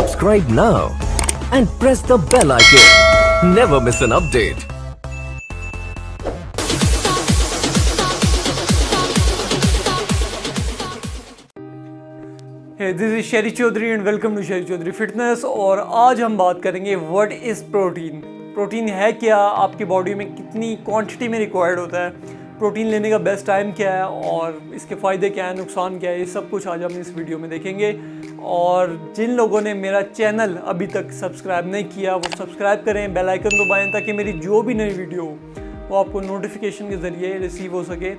Subscribe now and press the bell icon. Never miss an update. Hey, this is Sherry Chaudhary and welcome to Sherry Chaudhary Fitness। और आज हम बात करेंगे what is protein. Protein है क्या, आपकी body में कितनी क्वांटिटी में रिक्वायर्ड होता है, प्रोटीन लेने का बेस्ट टाइम क्या है और इसके फ़ायदे क्या हैं, नुकसान क्या है, ये सब कुछ आज हम इस वीडियो में देखेंगे। और जिन लोगों ने मेरा चैनल अभी तक सब्सक्राइब नहीं किया वो सब्सक्राइब करें, बेल आइकन दबाएं ताकि मेरी जो भी नई वीडियो हो वो आपको नोटिफिकेशन के ज़रिए रिसीव हो सके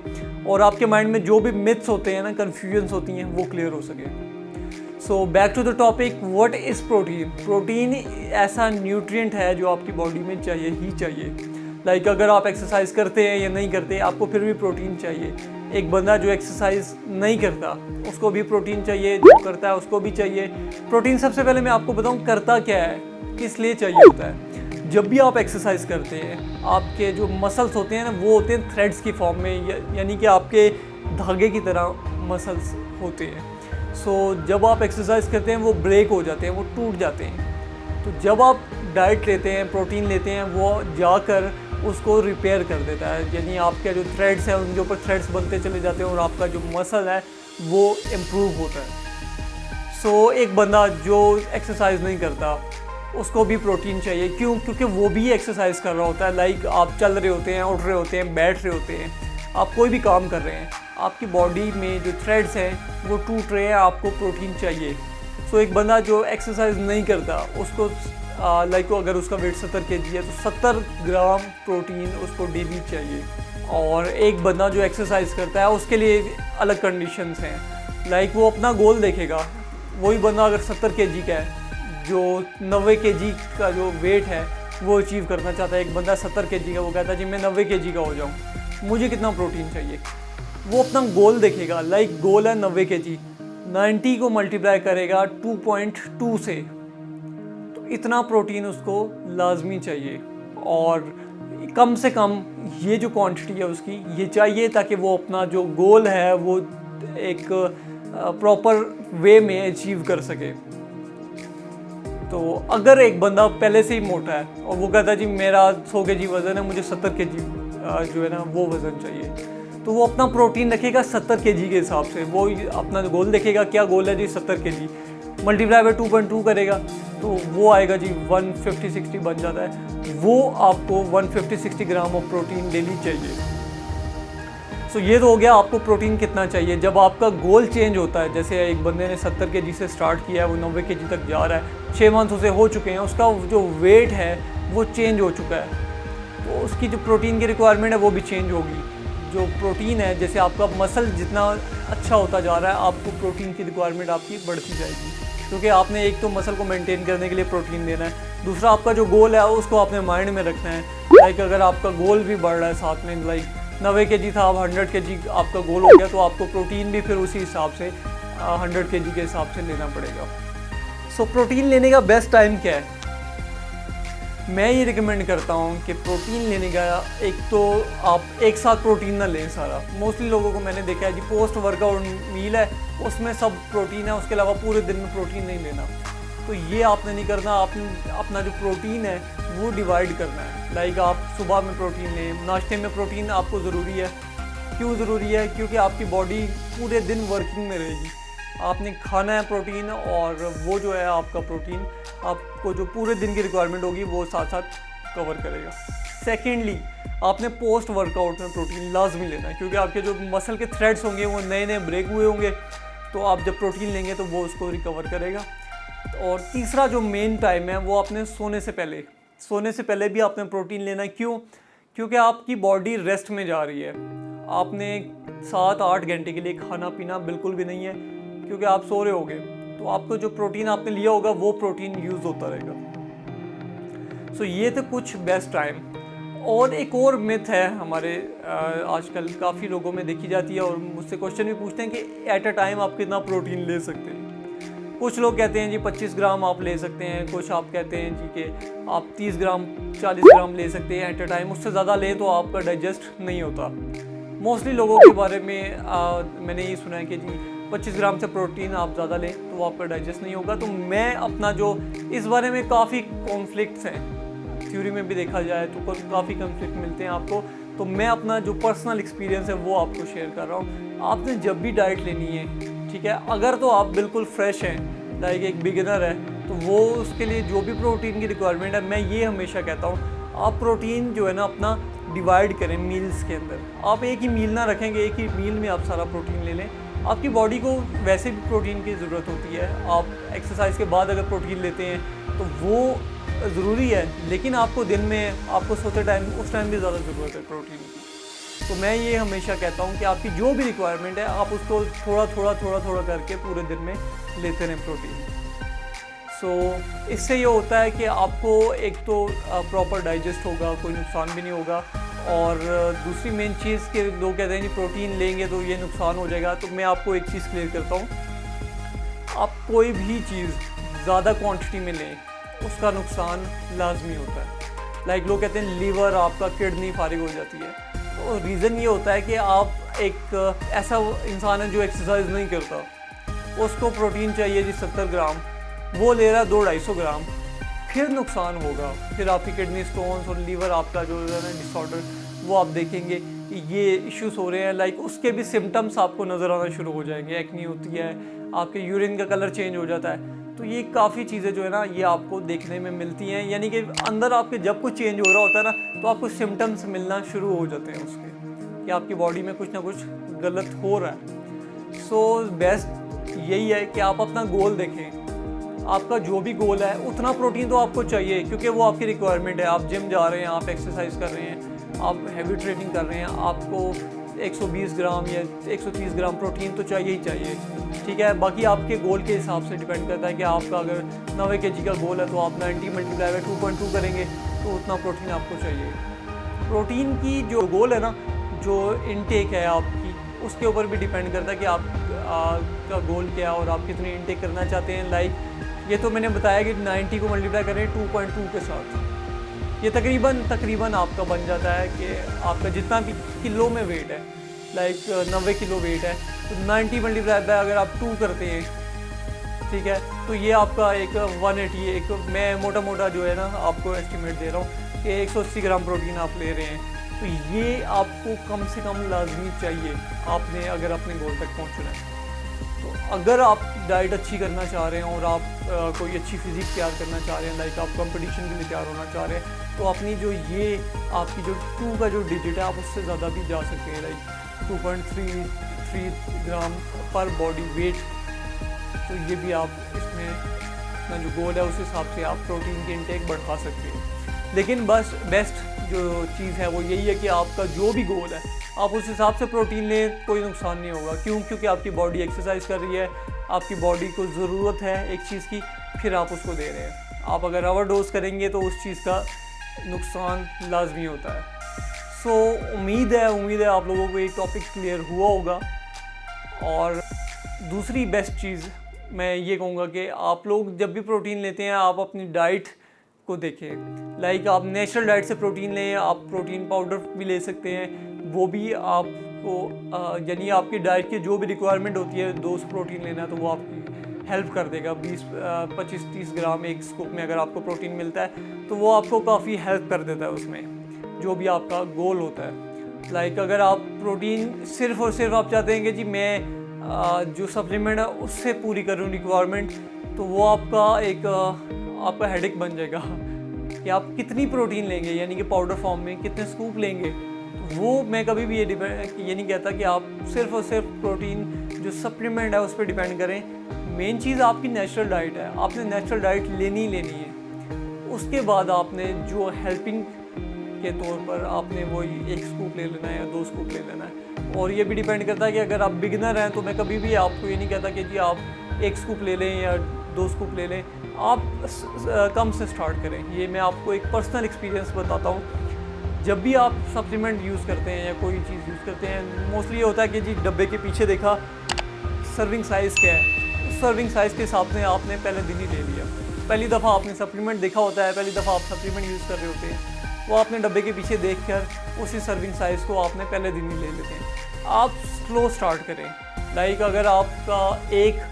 और आपके माइंड में जो भी मिथ्स होते हैं ना, कन्फ्यूजन्स होती हैं, वो क्लियर हो सके। So back to the topic, what is protein. Protein ऐसा न्यूट्रिएंट है जो आपकी बॉडी में चाहिए ही चाहिए। लाइक अगर आप एक्सरसाइज करते हैं या नहीं करते, आपको फिर भी प्रोटीन चाहिए। एक बंदा जो एक्सरसाइज नहीं करता उसको भी प्रोटीन चाहिए, जो करता है उसको भी चाहिए। प्रोटीन सबसे पहले मैं आपको बताऊं करता क्या है, किस लिए चाहिए होता है। जब भी आप एक्सरसाइज करते हैं, आपके जो मसल्स होते हैं ना, वो होते हैं थ्रेड्स की फॉर्म में, यानी कि आपके धागे की तरह मसल्स होते हैं। सो जब आप एक्सरसाइज करते हैं वो ब्रेक हो जाते हैं, वो टूट जाते हैं। तो जब आप डाइट लेते हैं, प्रोटीन लेते हैं, वो जाकर उसको रिपेयर कर देता है, यानी आपके जो थ्रेड्स हैं उनके ऊपर थ्रेड्स बनते चले जाते हैं और आपका जो मसल है वो इम्प्रूव होता है। सो एक बंदा जो एक्सरसाइज नहीं करता उसको भी प्रोटीन चाहिए। क्यों? क्योंकि वो भी एक्सरसाइज कर रहा होता है। लाइक आप चल रहे होते हैं, उठ रहे होते हैं, बैठ रहे होते हैं, आप कोई भी काम कर रहे हैं, आपकी बॉडी में जो थ्रेड्स हैं वो टूट रहे हैं, आपको प्रोटीन चाहिए। सो एक बंदा जो एक्सरसाइज नहीं करता उसको लाइक अगर उसका वेट 70 kg है तो 70 ग्राम प्रोटीन उसको डेली चाहिए। और एक बंदा जो एक्सरसाइज करता है उसके लिए अलग कंडीशंस हैं। लाइक वो अपना गोल देखेगा। वही बंदा अगर 70 kg का है, जो 90 kg का जो वेट है वो अचीव करना चाहता है। एक बंदा 70 kg का, वो कहता है जी मैं 90 kg का हो जाऊँ, मुझे कितना प्रोटीन चाहिए। वो अपना गोल देखेगा। लाइक गोल है 90 kg, 90 को मल्टीप्लाई करेगा 2.2 से, तो इतना प्रोटीन उसको लाजमी चाहिए। और कम से कम ये जो क्वांटिटी है उसकी ये चाहिए ताकि वो अपना जो गोल है वो एक प्रॉपर वे में अचीव कर सके। तो अगर एक बंदा पहले से ही मोटा है और वो कहता है जी मेरा 100 kg वज़न है, मुझे 70 kg जो है ना वो वज़न चाहिए, तो वो अपना प्रोटीन रखेगा 70 kg के हिसाब से। वो अपना गोल देखेगा, क्या गोल है जी 70 kg, मल्टीप्लाई बाय 2.2 करेगा तो वो आएगा जी 150-60 बन जाता है। वो आपको 150-60 ग्राम ऑफ प्रोटीन डेली चाहिए। सो ये तो हो गया आपको प्रोटीन कितना चाहिए। जब आपका गोल चेंज होता है, जैसे एक बंदे ने 70 kg से स्टार्ट किया है, वो 90 kg तक जा रहा है, 6 मंथ उसे हो चुके हैं, उसका जो वेट है वो चेंज हो चुका है, तो उसकी जो प्रोटीन की रिक्वायरमेंट है वो भी चेंज होगी। जो प्रोटीन है, जैसे आपका मसल जितना अच्छा होता जा रहा है, आपको प्रोटीन की रिक्वायरमेंट आपकी बढ़ती जाएगी, क्योंकि आपने एक तो मसल को मेंटेन करने के लिए प्रोटीन देना है, दूसरा आपका जो गोल है उसको आपने माइंड में रखना है। लाइक अगर आपका गोल भी बढ़ रहा है साथ में, लाइक 90 kg था, अब 100 kg आपका गोल हो गया, तो आपको प्रोटीन भी फिर उसी हिसाब से 100 kg के हिसाब से लेना पड़ेगा। सो प्रोटीन लेने का बेस्ट टाइम क्या है? मैं ये रिकमेंड करता हूँ कि प्रोटीन लेने का, एक तो आप एक साथ प्रोटीन ना लें सारा। मोस्टली लोगों को मैंने देखा है जी पोस्ट वर्कआउट मील है, उसमें सब प्रोटीन है, उसके अलावा पूरे दिन में प्रोटीन नहीं लेना। तो ये आपने नहीं करना। आपने अपना जो प्रोटीन है वो डिवाइड करना है। लाइक आप सुबह में प्रोटीन लें, नाश्ते में प्रोटीन आपको ज़रूरी है। क्यों ज़रूरी है? क्योंकि आपकी बॉडी पूरे दिन वर्किंग में रहेगी, आपने खाना है प्रोटीन, और वो जो है आपका प्रोटीन आपको जो पूरे दिन की रिक्वायरमेंट होगी वो साथ साथ कवर करेगा। सेकेंडली, आपने पोस्ट वर्कआउट में प्रोटीन लाजमी लेना है, क्योंकि आपके जो मसल के थ्रेड्स होंगे वो नए नए ब्रेक हुए होंगे, तो आप जब प्रोटीन लेंगे तो वो उसको रिकवर करेगा। और तीसरा जो मेन टाइम है वो आपने सोने से पहले भी आपने प्रोटीन लेना है। क्यों? क्योंकि आपकी बॉडी रेस्ट में जा रही है। आपने 7-8 घंटे के लिए खाना पीना बिल्कुल भी नहीं है, क्योंकि आप सो रहे होगे, तो आपको जो प्रोटीन आपने लिया होगा वो प्रोटीन यूज़ होता रहेगा। सो ये तो कुछ बेस्ट टाइम। और एक और मिथ है हमारे आजकल काफ़ी लोगों में देखी जाती है, और मुझसे क्वेश्चन भी पूछते हैं कि एट अ टाइम आप कितना प्रोटीन ले सकते हैं। कुछ लोग कहते हैं जी 25 ग्राम आप ले सकते हैं, कुछ आप कहते हैं जी कि आप 30 ग्राम 40 ग्राम ले सकते हैं एट अ टाइम। उससे ज़्यादा लें तो आपका डाइजेस्ट नहीं होता। मोस्टली लोगों के बारे में मैंने ये सुना है कि जी 25 ग्राम से प्रोटीन आप ज़्यादा लें तो वो आपका डाइजेस्ट नहीं होगा। तो मैं अपना जो इस बारे में काफ़ी कॉन्फ्लिक्ट्स हैं, थ्योरी में भी देखा जाए तो काफ़ी कॉन्फ्लिक्ट मिलते हैं आपको, तो मैं अपना जो पर्सनल एक्सपीरियंस है वो आपको शेयर कर रहा हूँ। आपने जब भी डाइट लेनी है, ठीक है, अगर तो आप बिल्कुल फ्रेश हैं, लाइक एक बिगिनर है, तो वो उसके लिए जो भी प्रोटीन की रिक्वायरमेंट है, मैं ये हमेशा कहता हूँ आप प्रोटीन जो है ना अपना डिवाइड करें मील्स के अंदर। आप एक ही मील ना रखेंगे, एक ही मील में आप सारा प्रोटीन ले लें। आपकी बॉडी को वैसे भी प्रोटीन की ज़रूरत होती है, आप एक्सरसाइज के बाद अगर प्रोटीन लेते हैं तो वो ज़रूरी है, लेकिन आपको दिन में आपको सोते टाइम उस टाइम भी ज़्यादा ज़रूरत है प्रोटीन की। तो मैं ये हमेशा कहता हूँ कि आपकी जो भी रिक्वायरमेंट है आप उसको थोड़ा थोड़ा करके पूरे दिन में लेते रहें प्रोटीन। इससे ये होता है कि आपको एक तो प्रॉपर डाइजेस्ट होगा, कोई नुकसान भी नहीं होगा, और दूसरी मेन चीज़ के लोग कहते हैं कि प्रोटीन लेंगे तो ये नुकसान हो जाएगा। तो मैं आपको एक चीज़ क्लियर करता हूँ, आप कोई भी चीज़ ज़्यादा क्वांटिटी में लें उसका नुकसान लाजमी होता है। लाइक लोग कहते हैं लीवर, आपका किडनी फारिग हो जाती है, तो रीज़न ये होता है कि आप एक ऐसा इंसान है जो एक्सरसाइज नहीं करता, उसको प्रोटीन चाहिए जी 70 ग्राम, वो ले रहा है 200-250 ग्राम, फिर नुकसान होगा। फिर आपकी किडनी स्टोन्स और लीवर आपका जो है ना डिसऑर्डर, वो आप देखेंगे कि ये इश्यूज हो रहे हैं। लाइक उसके भी सिम्टम्स आपको नज़र आना शुरू हो जाएंगे, एक्नी होती है, आपके यूरिन का कलर चेंज हो जाता है। तो ये काफ़ी चीज़ें जो है ना ये आपको देखने में मिलती हैं, यानी कि अंदर आपके जब कुछ चेंज हो रहा होता है ना तो आपको सिम्टम्स मिलना शुरू हो जाते हैं उसके, कि आपकी बॉडी में कुछ ना कुछ गलत हो रहा है। सो बेस्ट यही है कि आप अपना गोल देखें, आपका जो भी गोल है उतना प्रोटीन तो आपको चाहिए, क्योंकि वो आपकी रिक्वायरमेंट है। आप जिम जा रहे हैं, आप एक्सरसाइज कर रहे हैं, आप हैवी ट्रेनिंग कर रहे हैं, आपको 120 ग्राम या 130 ग्राम प्रोटीन तो चाहिए ही चाहिए, ठीक है। बाकी आपके गोल के हिसाब से डिपेंड करता है कि आपका अगर 90 kg का गोल है तो आप 90 मल्टीप्लाई बाय 2.2 करेंगे तो उतना प्रोटीन आपको चाहिए। प्रोटीन की जो गोल है ना, जो इनटेक है आपकी, उसके ऊपर भी डिपेंड करता है कि आपका गोल क्या है और आप कितनी इनटेक करना चाहते हैं। लाइक ये तो मैंने बताया कि 90 को मल्टीप्लाई करें 2.2 के साथ, ये तकरीबन आपका बन जाता है कि आपका जितना भी किलो में वेट है, लाइक 90 किलो वेट है, तो 90 मल्टीप्लाई बाय अगर आप 2 करते हैं, ठीक है, तो ये आपका एक 180, एक मैं मोटा जो है ना आपको एस्टिमेट दे रहा हूँ कि 180 ग्राम प्रोटीन आप ले रहे हैं। तो ये आपको कम से कम लाजमी चाहिए आपने अगर अपने गोल तक पहुँचना है। तो अगर आप डाइट अच्छी करना चाह रहे हैं और आप कोई अच्छी फिजिक तैयार करना चाह रहे हैं, लाइक आप कंपटीशन के लिए तैयार होना चाह रहे हैं, तो अपनी जो ये आपकी जो 2 का जो डिजिट है आप उससे ज़्यादा भी जा सकते हैं, लाइक 2.33 ग्राम पर बॉडी वेट। तो ये भी आप इसमें अपना जो गोल है उस हिसाब से आप प्रोटीन की इनटेक बढ़ा सकते हैं। लेकिन बस बेस्ट जो चीज़ है वो यही है कि आपका जो भी गोल है आप उस हिसाब से प्रोटीन लें, कोई नुकसान नहीं होगा। क्यों? क्योंकि आपकी बॉडी एक्सरसाइज कर रही है, आपकी बॉडी को ज़रूरत है एक चीज़ की, फिर आप उसको दे रहे हैं। आप अगर ओवर डोज करेंगे तो उस चीज़ का नुकसान लाजमी होता है। सो उम्मीद है आप लोगों को ये टॉपिक क्लियर हुआ होगा। और दूसरी बेस्ट चीज़ मैं ये कहूँगा कि आप लोग जब भी प्रोटीन लेते हैं आप अपनी डाइट को देखें। लाइक आप नेचुरल डाइट से प्रोटीन लें, आप प्रोटीन पाउडर भी ले सकते हैं, वो भी आपको यानी आपकी डाइट की जो भी रिक्वायरमेंट होती है, डोज प्रोटीन लेना तो वो आपकी हेल्प कर देगा। 20-25-30 ग्राम एक स्कूप में अगर आपको प्रोटीन मिलता है तो वो आपको काफ़ी हेल्प कर देता है उसमें जो भी आपका गोल होता है। लाइक अगर आप प्रोटीन सिर्फ और सिर्फ आप चाहते हैं कि जी मैं जो सप्लीमेंट है उससे पूरी करूँ रिक्वायरमेंट, तो वो आपका हेडेक बन जाएगा कि आप कितनी प्रोटीन लेंगे, यानी कि पाउडर फॉर्म में कितने स्कूप लेंगे। वो मैं कभी भी ये नहीं कहता कि आप सिर्फ और सिर्फ प्रोटीन जो सप्लीमेंट है उस पर डिपेंड करें। मेन चीज़ आपकी नेचुरल डाइट है, आपने नेचुरल डाइट लेनी है। उसके बाद आपने जो हेल्पिंग के तौर पर आपने वो 1 स्कूप ले लेना है या 2 स्कूप ले लेना है। और ये भी डिपेंड करता है कि अगर आप बिगिनर हैं तो मैं कभी भी आपको ये नहीं कहता कि जी आप 1 स्कूप ले लें या 2 स्कूप ले लें, आप कम से स्टार्ट करें। ये मैं आपको एक पर्सनल एक्सपीरियंस बताता हूँ। जब भी आप सप्लीमेंट यूज़ करते हैं या कोई चीज़ यूज़ करते हैं, मोस्टली ये होता है कि जी डब्बे के पीछे देखा सर्विंग साइज़ क्या है, उस सर्विंग साइज़ के हिसाब से आपने पहले दिन ही ले लिया। पहली दफ़ा आपने सप्लीमेंट देखा होता है, पहली दफ़ा आप सप्लीमेंट यूज़ कर रहे होते हैं, वो आपने डब्बे के पीछे देखकर उसी सर्विंग साइज़ को आपने पहले दिन ही ले लेते हैं। आप स्लो स्टार्ट करें, लाइक अगर आपका एक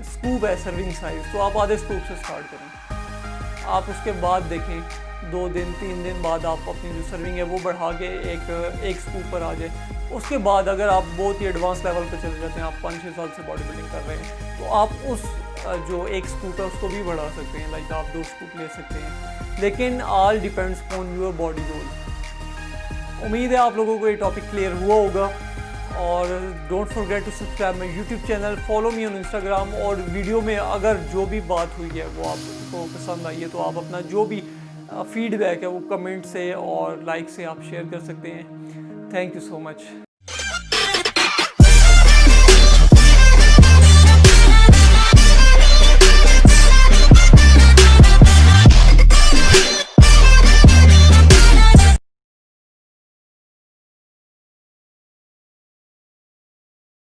स्कूप है सर्विंग साइज, तो आप आधे स्कूप से स्टार्ट करें। आप उसके बाद देखें 2 दिन 3 दिन बाद आप अपनी जो सर्विंग है वो बढ़ा के एक स्कूप पर आ जाए। उसके बाद अगर आप बहुत ही एडवांस लेवल पर चले जाते हैं, आप 5-6 साल से बॉडी बिल्डिंग कर रहे हैं, तो आप उस जो एक स्कूप है उसको भी बढ़ा सकते हैं। लाइक आप 2 स्कूप ले सकते हैं, लेकिन all depends on your body goal. उम्मीद है आप लोगों को ये टॉपिक क्लियर हुआ होगा, और don't forget to subscribe my YouTube channel, follow me on Instagram. और वीडियो में अगर जो भी बात हुई है वो आपको पसंद आई है, तो आप अपना जो भी फीडबैक है वो कमेंट से और लाइक से आप शेयर कर सकते हैं। Thank you so much.